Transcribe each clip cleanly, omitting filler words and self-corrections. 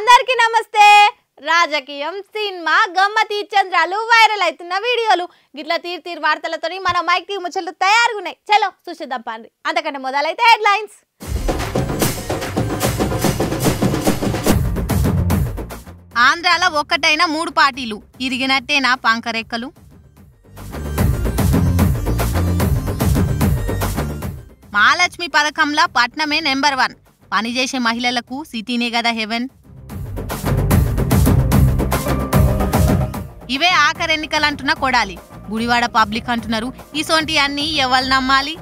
అందరికీ నమస్తే. రాజకీయం సినిమా గమ్మతి చంద్రాలు వైరల్ అవుతున్న వీడియోలు గిట్ల తీర్ వార్తలతోని మన మైక్ టీ ముచ్చట్లు తయారుగున్నాయి. చలో చూసేద్దాం పండి. అంతకంటే మొదలైతే హెడ్లైన్స్. ఆంధ్రాలో ఒక్కటైన 3 పార్టీలు ఇరిగినట్టేనా పంకరెక్కలు. మహాలక్ష్మి పథకంలో పట్నమే నెంబర్ 1. పనిచేసే మహిళలకు సిటీనే కదా హెవెన్. ఇవే ఆఖరి ఎన్నికలు అంటున్న కొడాలి. గుడివాడ పబ్లిక్ అంటున్నారు. ఇసోంటి అన్ని ఎవరు నమ్మాలి?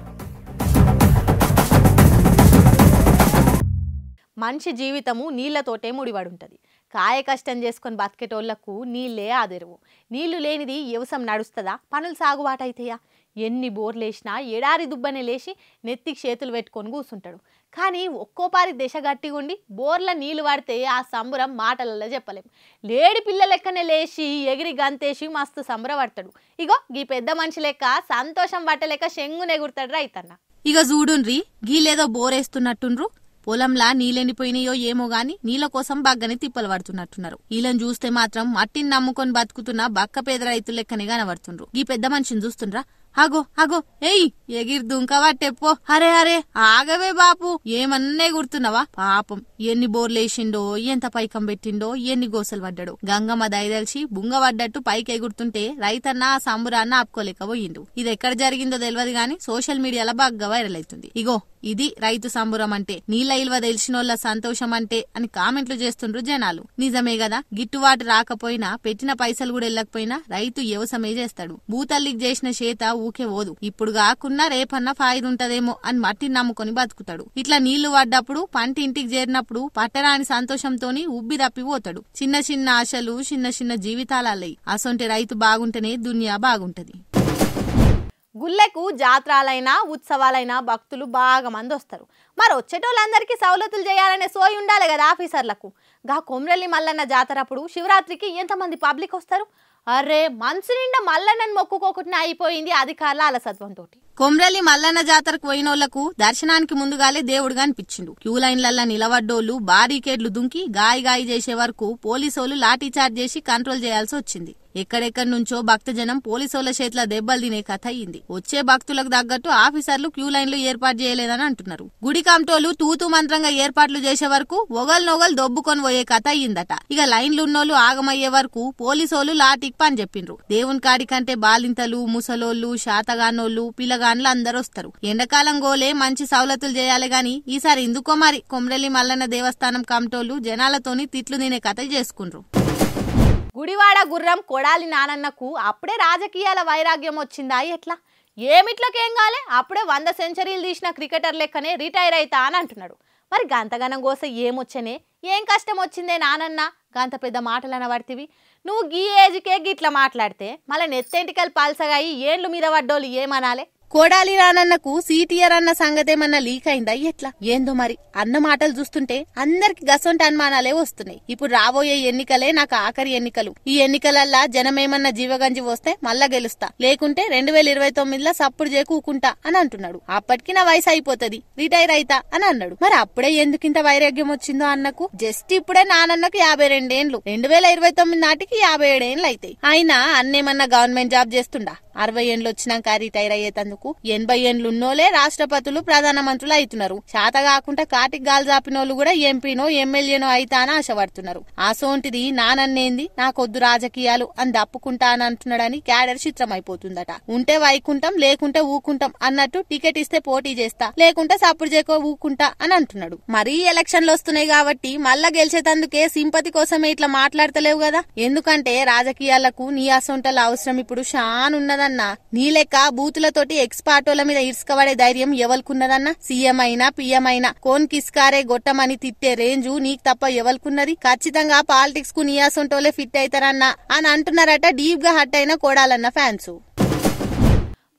మనిషి జీవితము నీళ్లతోటే ముడిపడుంటది. కాయ కష్టం చేసుకొని బతికేటోళ్లకు నీళ్లే ఆదెరువు. నీళ్లు లేనిది వ్యవసాయం నడుస్తుందా? పనులు సాగుబాటైతాయా? ఎన్ని బోర్లేసినా ఎడారి దుబ్బనే లేచి నెత్తికి చేతులు పెట్టుకొని కూర్చుంటాడు. కానీ ఒక్కోపారి దశ గట్టిగుండి బోర్ల నీళ్లు పడితే ఆ సంబరం మాటలలో చెప్పలేం. లేడి పిల్ల లెక్కనే లేచి ఎగిరి గంతేసి మస్తు సంబరపడతాడు. ఇగో గీ పెద్ద మనిషి లెక్క సంతోషం పట్టలేక శంగునెగురుతాడు రైతన్న. ఇక చూడుండ్రి, గీలేదో బోరేస్తున్నట్టుండ్రు. పొలంలా నీళ్ళెండిపోయినాయో ఏమో గాని నీళ్ల కోసం బగ్గని తిప్పలు పడుతున్నట్టున్నారు. వీళ్ళని చూస్తే మాత్రం మట్టిని నమ్ముకొని బతుకుతున్న బక్క పేద రైతులు లెక్కనే కనబడుతుండ్రు. ఈ పెద్ద మనిషిని చూస్తుండ్రా? అగో అగో ఏయ్ ఎగిరి దుంకవట్టెప్పో. అరే అరే ఆగవే బాపు, ఏమన్నే గుర్తున్నావా? పాపం ఎన్ని బోర్లేసిండో, ఎంత పైకం పెట్టిండో, ఎన్ని గోసలు పడ్డాడు. గంగమ్మ దయదలిచి బుంగ పడ్డట్టు పైకి ఎగురుతుంటే రైతన్న ఆ సంబురాన్ని ఆపుకోలేకపోయిండు. ఇది ఎక్కడ జరిగిందో తెలియదు గాని సోషల్ మీడియాలో బాగా వైరల్ అవుతుంది. ఇగో ఇది రైతు సంబురం అంటే, నీళ్ల ఇల్వ తెలిసినోళ్ల సంతోషం అంటే అని కామెంట్లు చేస్తుండ్రు జనాలు. నిజమే కదా, గిట్టుబాటు రాకపోయినా పెట్టిన పైసలు కూడా వెళ్ళకపోయినా రైతు వ్యవసాయమే చేస్తాడు. భూతల్లికి చేసిన చేత ఊకే ఓదు. ఇప్పుడు కాకున్నా రేపన్నా ఫాయిదుంటదేమో అని మట్టిని నమ్ముకొని బతుకుతాడు. ఇట్లా నీళ్లు పడ్డప్పుడు పంట ఇంటికి చేరినప్పుడు పట్టరాని సంతోషంతోని ఉబ్బి తప్పిపోతాడు. చిన్న చిన్న ఆశలు, చిన్న చిన్న జీవితాలయ్యి. అసొంటి రైతు బాగుంటేనే దునియా బాగుంటది. గుళ్ళకు జాతరాలైనా ఉత్సవాలైనా భక్తులు బాగా మంది వస్తారు. మరి వచ్చేటోళ్ళందరికీ సౌలతులు చేయాలనే సోయి ఉండాలి కదా ఆఫీసర్లకు. గా కొమ్రెల్లి మల్లన్న జాతరప్పుడు శివరాత్రికి ఎంతమంది పబ్లిక్ వస్తారు? అరే మనసు నిండా మల్లన్నను మొక్కుకోకుండా అయిపోయింది అధికారుల అలసత్వంతో. కొమ్రెల్లి మల్లన్న జాతరకు పోయినోళ్లకు దర్శనానికి ముందుగాలే దేవుడుగా అనిపించిండు. క్యూ లైన్లల్లా నిలబడ్డోళ్లు బారికేడ్లు దుంకి గాయి చేసే వరకు పోలీసోళ్లు లాఠీ చార్జ్ చేసి కంట్రోల్ చేయాల్సి వచ్చింది. ఎక్కడెక్కడి నుంచో భక్తజనం పోలీసోళ్ల చేతిలో దెబ్బలు తినే కథ అయింది. వచ్చే భక్తులకు తగ్గట్టు ఆఫీసర్లు క్యూ లైన్లు ఏర్పాటు చేయలేదని అంటున్నారు. గుడి కమిటోళ్లు తూతూ మంత్రంగా ఏర్పాట్లు చేసే వరకు ఒగల్నొగలు దొబ్బుకొని పోయే కథ అయ్యిందట. ఇక లైన్లు ఉన్నోళ్లు ఆగమయ్యే వరకు పోలీసోళ్లు లాఠీకి పని చెప్పిండ్రు. దేవుని కాడి కంటే బాలింతలు, ముసలోళ్లు, శాతగానోళ్లు, పిల్లగాన్లు అందరూ వస్తారు. ఎండాకాలం గోలే మంచి సౌలతులు చేయాలి గాని ఈసారి ఎందుకో మరి కొమ్రెల్లి మల్లన్న దేవస్థానం కమిటోళ్లు జనాలతోని తిట్లు తినే కథలు చేసుకుండ్రు. గుడివాడ గుర్రం కొడాలి నానన్నకు అప్పుడే రాజకీయాల వైరాగ్యం వచ్చిందా ఎట్లా? ఏమిట్లకేం కాలే, అప్పుడే 100 సెంచరీలు తీసిన క్రికెటర్ లెక్కనే రిటైర్ అయితా అని అంటున్నాడు. మరి గంతగనం కోస ఏమొచ్చనే, ఏం కష్టం వచ్చిందే నానన్న గంత పెద్ద మాటలు అనబడితివి? నువ్వు గీ ఏజ్కే గిట్లా మాట్లాడితే మళ్ళీ నెత్తెంటికలు పల్సగాయి ఏండ్లు మీద పడ్డోళ్ళు ఏమనాలే? కోడాలి రానన్నకు సీటీఆర్ అన్న సంగతేమన్నా లీక్ అయిందా ఎట్లా? ఏందో మరి అన్న మాటలు చూస్తుంటే అందరికి గసొంటి అనుమానాలే వస్తున్నాయి. ఇప్పుడు రాబోయే ఎన్నికలే నాకు ఆఖరి ఎన్నికలు. ఈ ఎన్నికలల్లా జనమేమన్నా జీవగంజి వస్తే మళ్ళా గెలుస్తా, లేకుంటే 2029లో సప్పుడు చేకూకుంటా అని అంటున్నాడు. అప్పటికి నా వయసు అయిపోతది, రిటైర్ అయితా అని అన్నాడు. మరి అప్పుడే ఎందుకింత వైరాగ్యం వచ్చిందో అన్నకు? జస్ట్ ఇప్పుడే నానన్నకు 52 ఏండ్లు, 2029 నాటికి 57 ఏండ్లు అయితాయి. అయినా అన్నేమన్నా గవర్నమెంట్ జాబ్ చేస్తుండా? 60 ఏండ్లు వచ్చినాక రిటైర్ అయ్యేతందుకు 80 ఏండ్లున్నోలే రాష్ట్రపతులు, ప్రధానమంత్రులు అవుతున్నారు. శాత కాకుండా కాటికి గాలి జాపినోళ్లు కూడా ఎంపీనో ఎమ్మెల్యేనో అయితా అని ఆశపడుతున్నారు. ఆసోంటిది నానన్నేంది, నాకొద్దు రాజకీయాలు అని దప్పుకుంటా అని అంటున్నాడని క్యాడర్ చిత్రం అయిపోతుందట. ఉంటే వైకుంఠం, లేకుంటే ఊకుంటాం అన్నట్టు టికెట్ ఇస్తే పోటీ చేస్తా, లేకుంటే సప్పుడు చేకో ఊకుంటా అని అంటున్నాడు. మరీ ఎలక్షన్లు వస్తున్నాయి కాబట్టి మళ్ళా గెలిచేతందుకే సింపతి కోసమే ఇట్లా మాట్లాడతలేవు కదా. ఎందుకంటే రాజకీయాలకు నీ అసొంటల అవసరం ఇప్పుడు షానున్నదన్న. నీ లెక్క బూతులతోటి ఎక్స్పార్టోల మీద ఇసుకబడే ధైర్యం ఎవరికున్నదన్నా? సీఎం అయినా పిఎం అయినా కోన్ కిస్కారే గొట్టమని తిట్టే రేంజు నీకు తప్ప ఎవరికున్నది? ఖచ్చితంగా పాలిటిక్స్ కు నీయాసొంటోలే ఫిట్ అవుతారన్నా అని అంటున్నారట డీప్ గా హట్ అయిన కోడాలన్న ఫ్యాన్స్.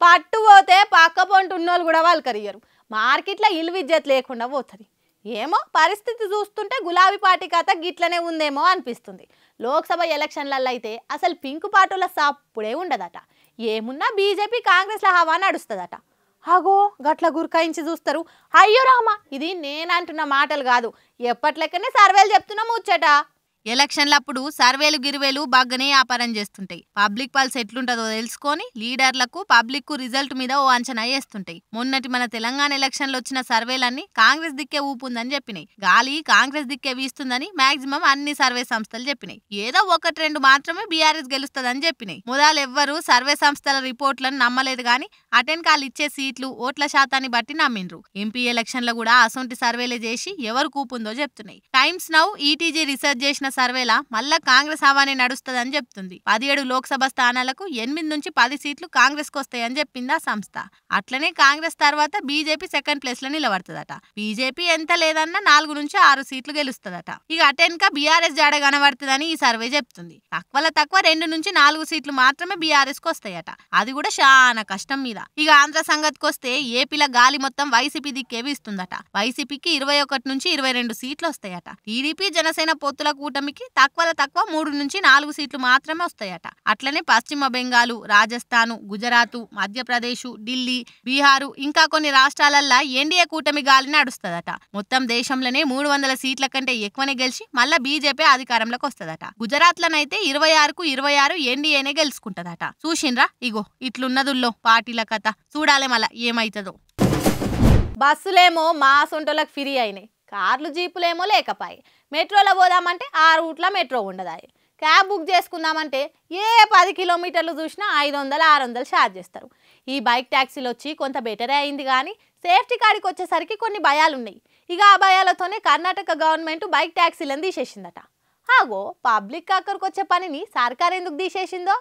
పట్టు పోతే పక్క పొంటు ఉన్నోళ్ళు కూడా వాళ్ళు కరియరు. మార్కెట్లో ఇల్విజ్జత్ లేకుండా పోతుంది. ఏమో పరిస్థితి చూస్తుంటే గులాబీ పార్టీ కథ గిట్లనే ఉందేమో అనిపిస్తుంది. లోక్సభ ఎలక్షన్లలో అయితే అసలు పింకు పార్టీల సప్పుడే ఉండదట. ఏమున్నా బీజేపీ కాంగ్రెస్ల హవా నడుస్తుందట. అగో గట్ల గురకాయించి చూస్తారు. అయ్యో రామా, ఇది నేనంటున్న మాటలు కాదు, ఎప్పట్లెక్కనే సర్వేలు చెప్తున్నా ముచ్చట. ఎలక్షన్లప్పుడు సర్వేలు గిరివేలు బాగానే వ్యాపారం చేస్తుంటాయి. పబ్లిక్ పల్స్ ఎట్లుంటుందో తెలుసుకొని లీడర్లకు పబ్లిక్ రిజల్ట్ మీద ఓ అంచనా వేస్తుంటాయి. మొన్నటి మన తెలంగాణ ఎలక్షన్లు వచ్చిన సర్వేలన్నీ కాంగ్రెస్ దిక్కే ఊపుందని చెప్పినాయి. గాలి కాంగ్రెస్ దిక్కే వీస్తుందని మాక్సిమం అన్ని సర్వే సంస్థలు చెప్పినాయి. ఏదో ఒకటి రెండు మాత్రమే బీఆర్ఎస్ గెలుస్తుందని చెప్పినాయి. మొదలు ఎవ్వరు సర్వే సంస్థల రిపోర్ట్లను నమ్మలేదు గాని అటెన్కాలు ఇచ్చే సీట్లు ఓట్ల శాతాన్ని బట్టి నమ్మిండ్రు. ఎంపీ ఎలక్షన్లో కూడా అసొంటి సర్వేలే చేసి ఎవరు కూపుందో చెప్తున్నాయి. టైమ్స్ నౌ ఈటీజీ రీసెర్చ్ చేసిన సర్వేలా మళ్ళా కాంగ్రెస్ హవానే నడుస్తుందని చెప్తుంది. 17 లోక్సభ స్థానాలకు 8 నుంచి 10 సీట్లు కాంగ్రెస్ కు వస్తాయని చెప్పింది ఆ సంస్థ. అట్లనే కాంగ్రెస్ తర్వాత బీజేపీ సెకండ్ ప్లేస్ లో నిలబడుతుందట. బీజేపీ ఎంత లేదన్నా 4 నుంచి 6 సీట్లు గెలుస్తుందట. ఇక అటెన్క బీఆర్ఎస్ జాడ కనబడుతుందని ఈ సర్వే చెప్తుంది. తక్కువ 2 నుంచి 4 సీట్లు మాత్రమే బీఆర్ఎస్ కు వస్తాయట. అది కూడా చాలా కష్టం మీద. ఇక ఆంధ్ర సంగతికి వస్తే ఏపీలో గాలి మొత్తం వైసీపీ దిక్కే వీస్తుందట. వైసీపీకి 21 నుంచి 22 సీట్లు వస్తాయట. టీడీపీ జనసేన పొత్తుల కూటమికి తక్కువ 3 నుంచి 4 సీట్లు మాత్రమే వస్తాయట. అట్లనే పశ్చిమ బెంగాలు, రాజస్థాన్, గుజరాత్, మధ్యప్రదేశ్, ఢిల్లీ, బీహారు ఇంకా కొన్ని రాష్ట్రాలల్లో ఎన్డీఏ కూటమి గాలి నడుస్తుందట. మొత్తం దేశంలోనే 300 సీట్ల కంటే ఎక్కువనే గెలిచి మళ్ళా బీజేపీ అధికారంలోకి వస్తుందట. గుజరాత్ లోనైతే 26కు 26 ఎన్డీఏనే గెలుచుకుంటదట. చూసిండ్రా, ఇగో ఇట్లున్నదుల్లో పార్టీల కథ. చూడాలి మళ్ళా ఏమైతుందో. బస్సులేమో మా సొంటోళ్ళకి ఫ్రీ అయినాయి, కార్లు జీపులేమో లేకపాయి. మెట్రోలో పోదామంటే ఆ రూట్లో మెట్రో ఉండదాయి. క్యాబ్ బుక్ చేసుకుందామంటే ఏ 10 కిలోమీటర్లు చూసినా 500-600 ఛార్జ్ చేస్తారు. ఈ బైక్ ట్యాక్సీలు వచ్చి కొంత బెటరే అయింది కానీ సేఫ్టీ కాడికి వచ్చేసరికి కొన్ని భయాలు ఉన్నాయి. ఇక ఆ భయాలతోనే కర్ణాటక గవర్నమెంట్ బైక్ ట్యాక్సీలను తీసేసిందట. ఆగో, పబ్లిక్ అక్కడికి వచ్చే పనిని సర్కార్ ఎందుకు తీసేసిందో.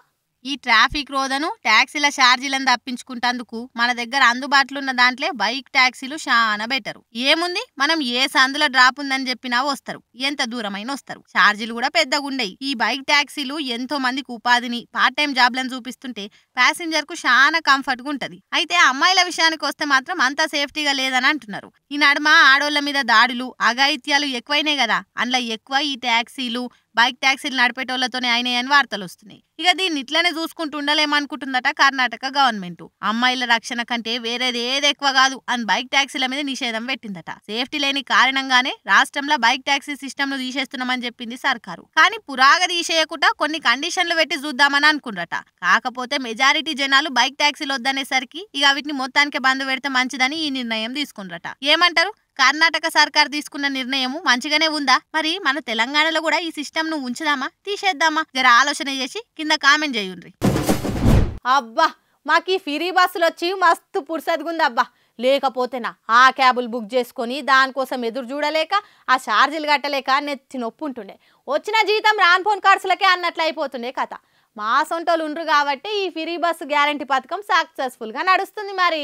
ఈ ట్రాఫిక్ రోదను ట్యాక్సీల ఛార్జీలను తప్పించుకుంటందుకు మన దగ్గర అందుబాటులో ఉన్న దాంట్లో బైక్ ట్యాక్సీలు చాలా బెటరు. ఏముంది, మనం ఏ సందులో డ్రాప్ ఉందని చెప్పినా వస్తారు, ఎంత దూరమైనా వస్తారు. ఛార్జీలు కూడా పెద్దగా ఉండయి. ఈ బైక్ ట్యాక్సీలు ఎంతో మందికి ఉపాధిని, పార్ట్ టైం జాబ్లను చూపిస్తుంటే ప్యాసింజర్ కు చాలా కంఫర్ట్ గా ఉంటది. అయితే అమ్మాయిల విషయానికి వస్తే మాత్రం అంత సేఫ్టీగా లేదని అంటున్నారు. ఈ నడుమ ఆడోళ్ల మీద దాడులు, అఘాయిత్యాలు ఎక్కువైనాయి కదా, అందులో ఎక్కువ ఈ ట్యాక్సీలు బైక్ ట్యాక్సీలు నడిపేటోళ్లతోనే అయినాయని వార్తలు వస్తున్నాయి. ఇక దీన్ని ఇట్లనే చూసుకుంటూ ఉండలేమనుకుంటుందట కర్ణాటక గవర్నమెంట్. అమ్మాయిల రక్షణ కంటే వేరేది ఏది ఎక్కువ కాదు అని బైక్ ట్యాక్సీల మీద నిషేధం పెట్టిందట. సేఫ్టీ లేని కారణంగానే రాష్ట్రంలో బైక్ ట్యాక్సీ సిస్టమ్ ను తీసేస్తున్నామని చెప్పింది సర్కారు. కానీ పురాగా తీసేయకుండా కొన్ని కండిషన్లు పెట్టి చూద్దామని అనుకుంటారట. కాకపోతే మెజారిటీ జనాలు బైక్ ట్యాక్సీలు వద్దనేసరికి ఇక వీటిని మొత్తానికి బంద్ పెడితే మంచిదని ఈ నిర్ణయం తీసుకుంటారట. ఏమంటారు? కర్ణాటక సర్కార్ తీసుకున్న నిర్ణయం మంచిగానే ఉందా? మరి మన తెలంగాణలో కూడా ఈ సిస్టమ్ ను ఉంచుదామా, తీసేద్దామా? జర ఆలోచన చేసి కింద కామెంట్ చేయండి. అబ్బా, మాకు ఈ ఫ్రీ బస్సులు వచ్చి మస్తు పురుసద్గుందబ్బా. లేకపోతేనా ఆ క్యాబులు బుక్ చేసుకొని దానికోసం ఎదురు చూడలేక ఆ ఛార్జీలు కట్టలేక నెత్తి నొప్పి ఉంటుండే. వచ్చిన జీతం రాన్ ఫోన్ కార్డ్స్లకే అన్నట్లు అయిపోతుండే కథ. మా సొంటోళ్ళు ఉండ్రు కాబట్టి ఈ ఫ్రీ బస్సు గ్యారంటీ పథకం సక్సెస్ఫుల్ గా నడుస్తుంది. మరి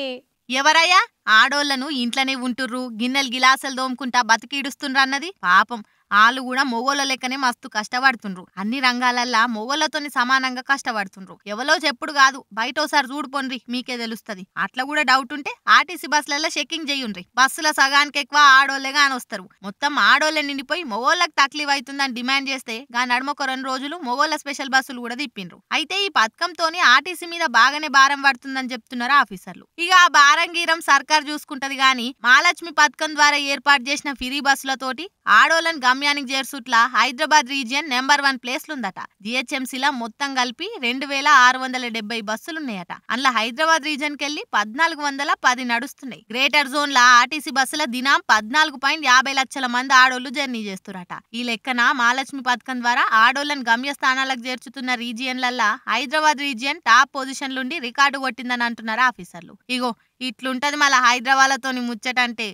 ఎవరయ్యా ఆడోళ్లను ఇంట్లోనే ఉంటుర్రు, గిన్నెలు గిలాసులు దోముకుంటా బతికిడుస్తుండ్రు అన్నది? పాపం వాళ్ళు కూడా మొగోళ్ళ లెక్కనే మస్తు కష్టపడుతుండ్రు. అన్ని రంగాలల్లా మొగోళ్ళతోని సమానంగా కష్టపడుతుండ్రు. ఎవలో చెప్పుడు కాదు, బయట ఒకసారి చూడుకోండి, మీకే తెలుస్తుంది. అట్లా కూడా డౌట్ ఉంటే ఆర్టీసీ బస్సులలో చెక్కింగ్ చేయుండ్రి. బస్సుల సగానికి ఎక్కువ ఆడోళ్లే కానొస్తారు. మొత్తం ఆడోళ్లే నిండిపోయి మొగోళ్ళకి తక్లీఫ్ అవుతుందని డిమాండ్ చేస్తే నడుమ ఒక 2 రోజులు మొగోళ్ళ స్పెషల్ బస్సులు కూడా తిప్పిండ్రు. అయితే ఈ పథకంతోని ఆర్టీసీ మీద బాగానే భారం పడుతుందని చెప్తున్నారు ఆఫీసర్లు. ఇక ఆ భారం గీరం సర్కార్ చూసుకుంటది గాని మహాలక్ష్మి పథకం ద్వారా ఏర్పాటు చేసిన ఫ్రీ బస్సులతోటి ఆడోళ్ళని గమ్యానికి చేర్చుట్లా హైదరాబాద్ రీజియన్ నెంబర్ 1 ప్లేస్లుందట. జిహెచ్ఎంసీలా మొత్తం కలిపి 2670 బస్సులున్నాయట. అందులో హైదరాబాద్ రీజియన్ కెళ్లి 1410 నడుస్తున్నాయి. గ్రేటర్ జోన్ లా ఆర్టీసీ బస్సుల దినం 14.50 లక్షల మంది ఆడోళ్లు జర్నీ చేస్తురట. ఈ లెక్కన మహాలక్ష్మి పథకం ద్వారా ఆడోళ్లను గమ్య స్థానాలకు చేర్చుతున్న రీజియన్లల్లా హైదరాబాద్ రీజియన్ టాప్ పొజిషన్లుండి రికార్డు కొట్టిందని అంటున్నారు ఆఫీసర్లు. ఇగో ఇట్లుంటది మళ్ళీ హైదరాబాద్లతోని ముచ్చటంటే.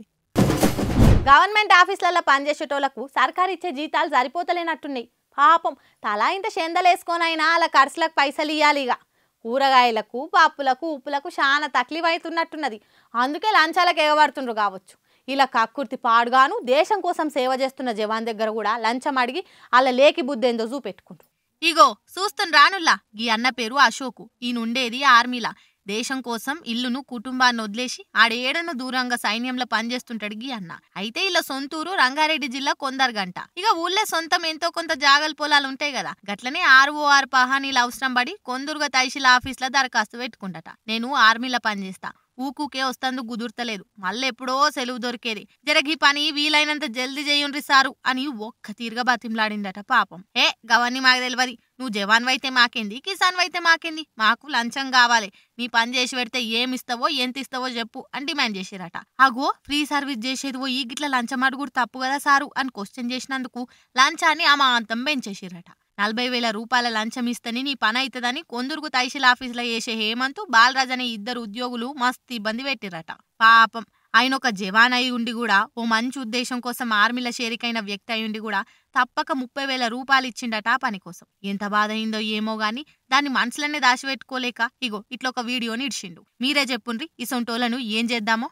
గవర్నమెంట్ ఆఫీసులలో పనిచేసేటోళ్లకు సర్కారు ఇచ్చే జీతాలు సరిపోతలేనట్టున్నాయి. పాపం తలా ఇంత చెందలేసుకొనైనా అలా ఖర్చులకు పైసలు ఇవ్వాలి. ఇక కూరగాయలకు, పప్పులకు, ఉప్పులకు చాలా తక్లీఫ్ అవుతున్నట్టున్నది. అందుకే లంచాలకు ఎగబడుతుండ్రు కావచ్చు. ఇలా కక్కుర్తి పాడుగాను దేశం కోసం సేవ చేస్తున్న జవాన్ దగ్గర కూడా లంచం అడిగి అలా లేకి బుద్ధేందో చూపెట్టుకుంటారు. ఇగో చూస్తున్న రానుల్లా ఈ అన్న పేరు అశోకు. ఈయనుండేది ఆర్మీలా. దేశం కోసం ఇల్లును కుటుంబాన్ని వదిలేసి ఆడేడను దూరంగా సైన్యంలో పనిచేస్తుంటాడు గీ అన్న. అయితే ఇలా సొంతూరు రంగారెడ్డి జిల్లా కొందర్గంట. ఇక ఊళ్ళో సొంతం ఎంతో కొంత జాగల పొలాలు ఉంటాయి కదా, గట్లనే ROR పహానీల అవసరం పడి కొందరుగా తహసీల్ ఆఫీస్ లో దరఖాస్తు పెట్టుకుంటట. నేను ఆర్మీలో పనిచేస్తా, ఊకుకే వస్తందుకు కుదుర్తలేదు, మళ్ళీ ఎప్పుడో సెలవు దొరికేది, జరగి పని వీలైనంత జల్దీ చేయుండ్రి సారు అని ఒక్క తీరుగా బతిమలాడిందట పాపం. గవన్నీ మాకు తెలియదు, నువ్వు జవాన్ అయితే మాకేంది, కిసాన్ అయితే మాకేంది, మాకు లంచం కావాలి, నీ పని చేసి పెడితే ఏమిస్తావో ఎంత ఇస్తావో చెప్పు అని డిమాండ్ చేసిరట. అగో ఫ్రీ సర్వీస్ చేసేది పోయి గిట్ల లంచం అడుగుడు తప్పు కదా సారు అని క్వశ్చన్ చేసినందుకు లంచాన్ని అమాంతం పెంచేసిరట. 40,000 రూపాయల లంచం ఇస్తని నీ పని అవుతుందని కొందరుకు తహసీల్ ఆఫీసులో చేసే హేమంత్, బాలరాజ్ అనే 2 ఉద్యోగులు మస్తు ఇబ్బంది పెట్టిరట. పాపం ఆయన ఒక జవాన్ అయి ఉండి కూడా, ఓ మంచి ఉద్దేశం కోసం ఆర్మీలో చేరికైన వ్యక్తి అయి ఉండి కూడా తప్పక 30,000 రూపాయలు ఇచ్చిండట ఆ పని కోసం. ఎంత బాధ అయిందో ఏమో గాని దాన్ని మనసులనే దాచిపెట్టుకోలేక ఇగో ఇట్లా ఒక వీడియోని ఇడిచిండు. మీరే చెప్పుండ్రి ఇసొంటోళ్ళను ఏం చేద్దామో.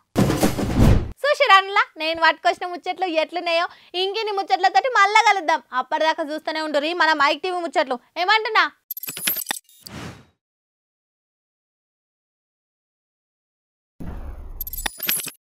చూసిరాన్లా నేను పట్టుకొచ్చిన ముచ్చట్లు ఎట్లున్నాయో, ఇంకిని ముచ్చట్లతోటి మళ్ళా కలుద్దాం. అప్పటిదాకా చూస్తూనే ఉండుర్రి మన మైక్ టీవీ ముచ్చట్లు. ఏమంటున్నా?